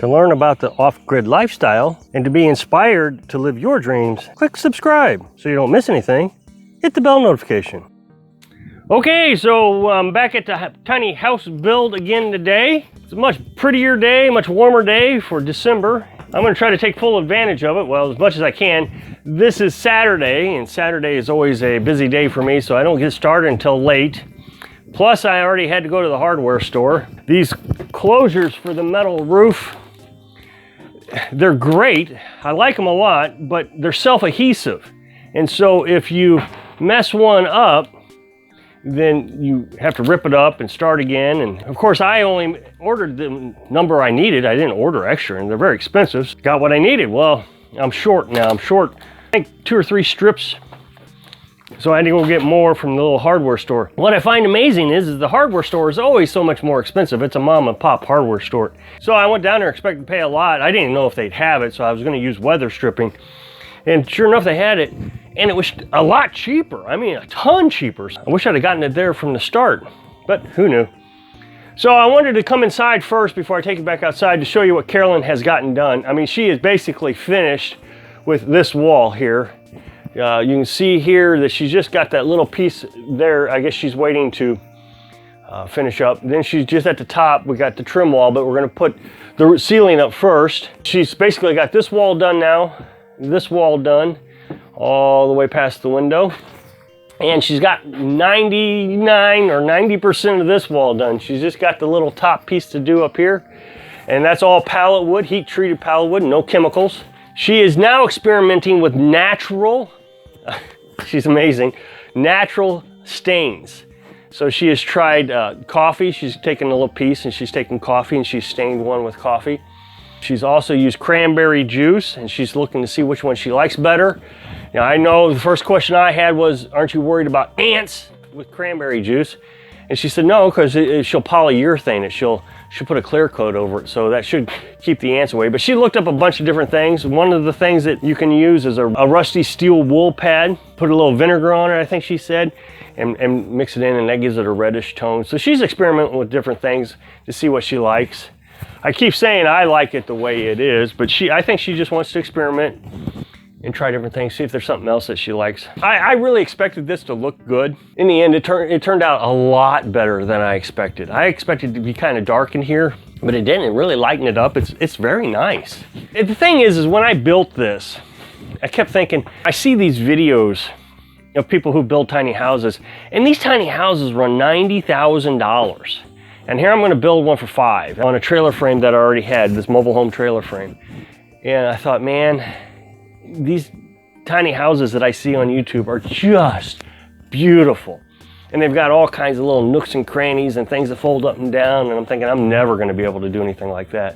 To learn about the off-grid lifestyle and to be inspired to live your dreams, click subscribe so you don't miss anything. Hit the bell notification. Okay, so I'm back at the tiny house build again today. It's a much prettier day, much warmer day for December. I'm going to try to take full advantage of it, well, as much as I can. This is Saturday, and Saturday is always a busy day for me, so I don't get started until late. Plus, I already had to go to the hardware store. These closures for the metal roof, they're great. I like them a lot, but they're self-adhesive. And so if you mess one up, then you have to rip it up and start again. And of course, I only ordered the number I needed. I didn't order extra, and they're very expensive. Got what I needed. Well, I'm short now. I'm short, I think, 2 or 3 strips. So I had to go get more from the little hardware store. What I find amazing is the hardware store is always so much more expensive. It's a mom and pop hardware store. So I went down there expecting to pay a lot. I didn't even know if they'd have it, so I was going to use weather stripping. And sure enough, they had it, and it was a lot cheaper. I mean, a ton cheaper. I wish I'd have gotten it there from the start, but who knew? So I wanted to come inside first before I take it back outside to show you what Carolyn has gotten done. I mean, she is basically finished with this wall here. You can see here that she's just got that little piece there. I guess she's waiting to finish up. Then she's just at the top. We got the trim wall, but we're going to put the ceiling up first. She's basically got this wall done now. This wall done all the way past the window, and she's got 99 or 90% of this wall done. She's just got the little top piece to do up here, and that's all pallet wood, heat treated pallet wood, no chemicals. She is now experimenting with natural, she's amazing, natural stains. So she has tried coffee. She's taken a little piece and she's taken coffee and she's stained one with coffee. She's also used cranberry juice, and she's looking to see which one she likes better. Now, I know the first question I had was, aren't you worried about ants with cranberry juice? And she said, no, because she'll polyurethane it. She'll put a clear coat over it, so that should keep the ants away. But she looked up a bunch of different things. One of the things that you can use is a rusty steel wool pad. Put a little vinegar on it, I think she said, and mix it in, and that gives it a reddish tone. So she's experimenting with different things to see what she likes. I keep saying I like it the way it is, but I think she just wants to experiment and try different things, see if there's something else that she likes. I really expected this to look good. In the end, it turned out a lot better than I expected. I expected it to be kind of dark in here, but it didn't. It really lightened it up. It's very nice. And the thing is when I built this, I kept thinking, I see these videos of people who build tiny houses, and these tiny houses run $90,000. And here I'm going to build one for $5 on a trailer frame that I already had, this mobile home trailer frame. And I thought, man, these tiny houses that I see on YouTube are just beautiful. And they've got all kinds of little nooks and crannies and things that fold up and down. And I'm thinking, I'm never going to be able to do anything like that.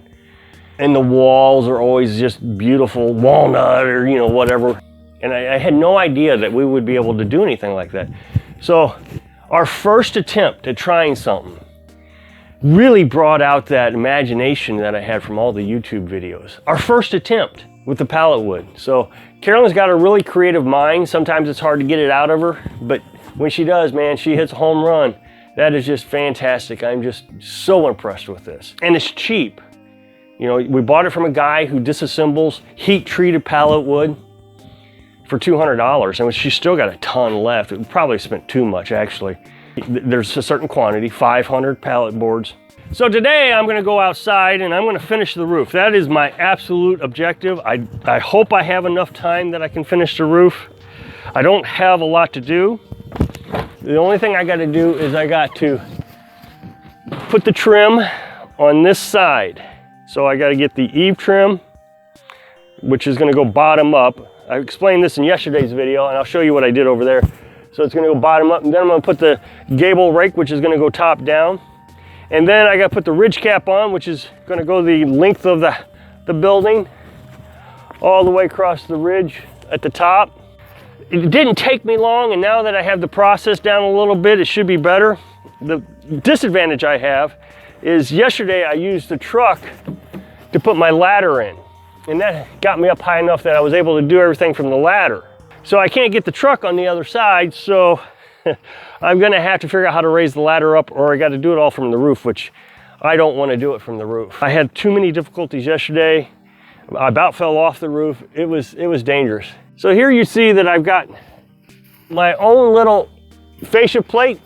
And the walls are always just beautiful walnut or, you know, whatever. And I had no idea that we would be able to do anything like that. So our first attempt at trying something really brought out that imagination that I had from all the YouTube videos. Our first attempt with the pallet wood. So Carolyn's got a really creative mind. Sometimes it's hard to get it out of her, but when she does, man, she hits a home run. That is just fantastic. I'm just so impressed with this. And it's cheap. You know, we bought it from a guy who disassembles heat-treated pallet wood for $200, and she's still got a ton left. It probably spent too much, actually. There's a certain quantity, 500 pallet boards. So today I'm going to go outside and I'm going to finish the roof. That is my absolute objective. I hope I have enough time that I can finish the roof. I don't have a lot to do. The only thing I got to do is I got to put the trim on this side. So I got to get the eave trim, which is going to go bottom up. I explained this in yesterday's video, and I'll show you what I did over there. So it's going to go bottom up, and then I'm going to put the gable rake, which is going to go top down. And then I got to put the ridge cap on, which is going to go the length of the building all the way across the ridge at the top. It didn't take me long, and now that I have the process down a little bit, it should be better. The disadvantage I have is yesterday I used the truck to put my ladder in, and that got me up high enough that I was able to do everything from the ladder. So I can't get the truck on the other side, so I'm gonna have to figure out how to raise the ladder up, or I got to do it all from the roof, which I don't want to do it from the roof. I had too many difficulties yesterday. I about fell off the roof. It was dangerous. So here you see that I've got my own little fascia plate,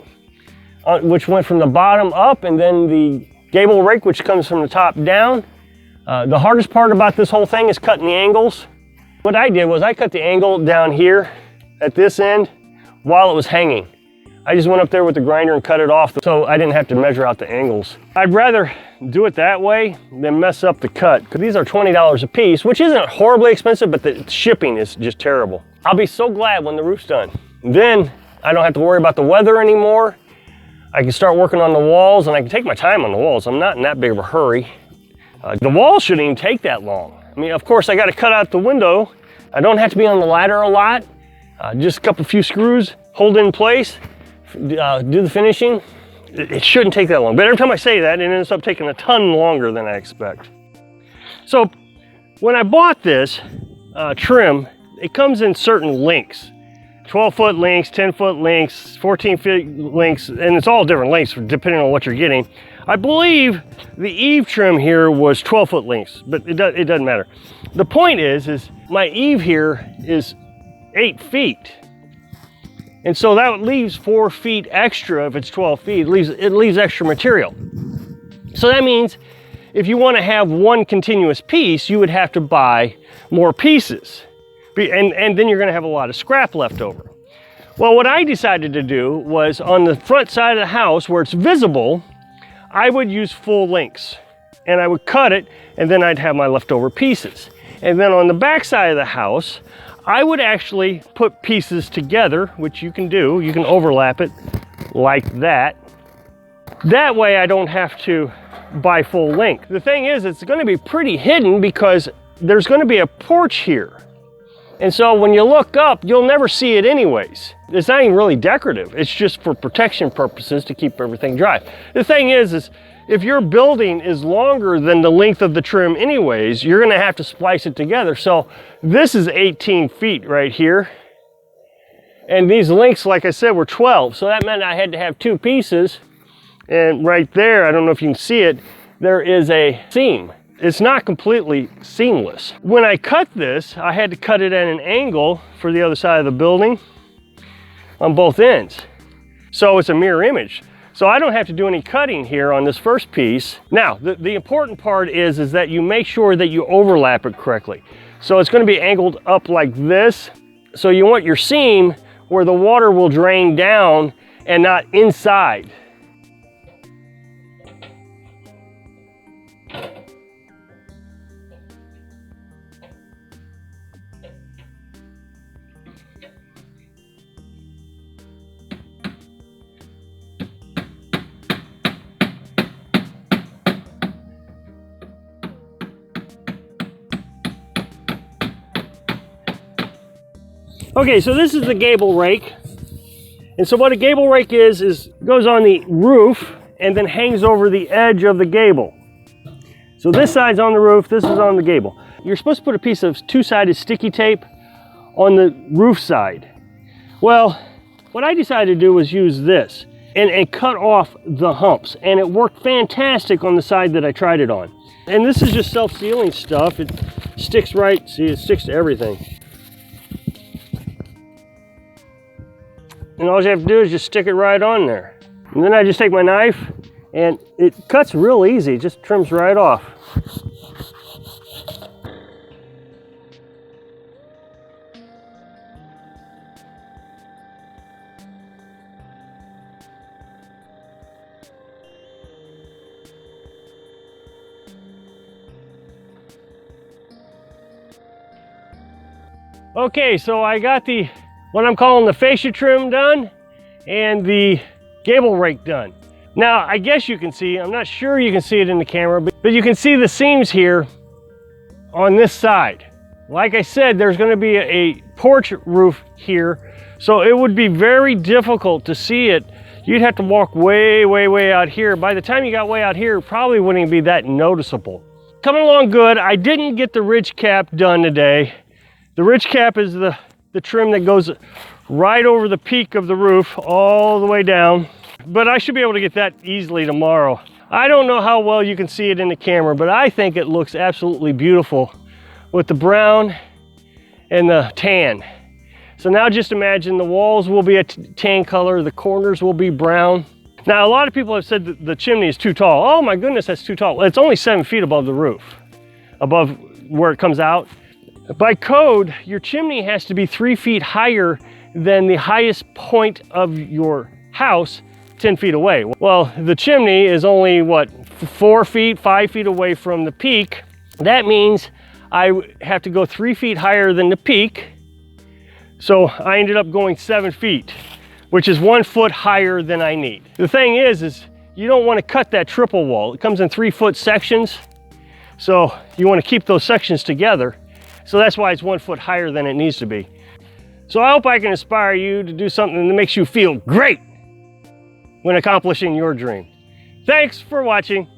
which went from the bottom up, and then the gable rake, which comes from the top down. The hardest part about this whole thing is cutting the angles. What I did was I cut the angle down here at this end while it was hanging. I just went up there with the grinder and cut it off so I didn't have to measure out the angles. I'd rather do it that way than mess up the cut. These are $20 a piece, which isn't horribly expensive, but the shipping is just terrible. I'll be so glad when the roof's done. Then I don't have to worry about the weather anymore. I can start working on the walls, and I can take my time on the walls. I'm not in that big of a hurry. The walls shouldn't even take that long. I mean, of course, I got to cut out the window. I don't have to be on the ladder a lot. Just a few screws, hold it in place. Do the finishing. It shouldn't take that long, but every time I say that, it ends up taking a ton longer than I expect. So when I bought this trim, it comes in certain lengths, 12-foot lengths, 10-foot lengths, 14-foot lengths, and it's all different lengths depending on what you're getting. I believe the eave trim here was 12-foot lengths, but it doesn't matter. The point is my eave here is 8 feet. And so that leaves 4 feet extra. If it's 12 feet, it leaves extra material. So that means if you want to have one continuous piece, you would have to buy more pieces. And then you're going to have a lot of scrap left over. Well, what I decided to do was on the front side of the house where it's visible, I would use full lengths. And I would cut it, and then I'd have my leftover pieces. And then on the back side of the house, I would actually put pieces together, which you can do. You can overlap it like that. That way I don't have to buy full length. The thing is, it's going to be pretty hidden because there's going to be a porch here. And so when you look up, you'll never see it anyways. It's not even really decorative. It's just for protection purposes to keep everything dry. The thing is if your building is longer than the length of the trim anyways, you're gonna have to splice it together. So this is 18 feet right here. And these lengths, like I said, were 12. So that meant I had to have 2 pieces. And right there, I don't know if you can see it, there is a seam. It's not completely seamless. When I cut this, I had to cut it at an angle for the other side of the building on both ends. So it's a mirror image. So I don't have to do any cutting here on this first piece. Now, the important part is that you make sure that you overlap it correctly. So it's going to be angled up like this. So you want your seam where the water will drain down and not inside. Okay, so this is the gable rake. And so what a gable rake is goes on the roof and then hangs over the edge of the gable. So this side's on the roof, this is on the gable. You're supposed to put a piece of 2-sided sticky tape on the roof side. Well, what I decided to do was use this and cut off the humps. And it worked fantastic on the side that I tried it on. And this is just self-sealing stuff. It sticks right, see, it sticks to everything. And all you have to do is just stick it right on there. And then I just take my knife and it cuts real easy, it just trims right off. Okay, so I got what I'm calling the fascia trim done and the gable rake done. Now, I guess you can see, I'm not sure you can see it in the camera, but you can see the seams here on this side. Like I said, there's going to be a porch roof here, so it would be very difficult to see it. You'd have to walk way, way, way out here. By the time you got way out here, it probably wouldn't be that noticeable. Coming along good. I didn't get the ridge cap done today. The ridge cap is the trim that goes right over the peak of the roof all the way down, but I should be able to get that easily tomorrow. I don't know how well you can see it in the camera, but I think it looks absolutely beautiful with the brown and the tan. So now just imagine the walls will be a tan color, the corners will be brown. Now a lot of people have said that the chimney is too tall. Oh my goodness, that's too tall. Well, it's only 7 feet above the roof, above where it comes out. By code, your chimney has to be 3 feet higher than the highest point of your house 10 feet away. Well, the chimney is only what, 4 feet, 5 feet away from the peak. That means I have to go 3 feet higher than the peak. So I ended up going 7 feet, which is 1 foot higher than I need. The thing is you don't want to cut that triple wall. It comes in 3-foot sections. So you want to keep those sections together. So that's why it's 1 foot higher than it needs to be. So I hope I can inspire you to do something that makes you feel great when accomplishing your dream. Thanks for watching.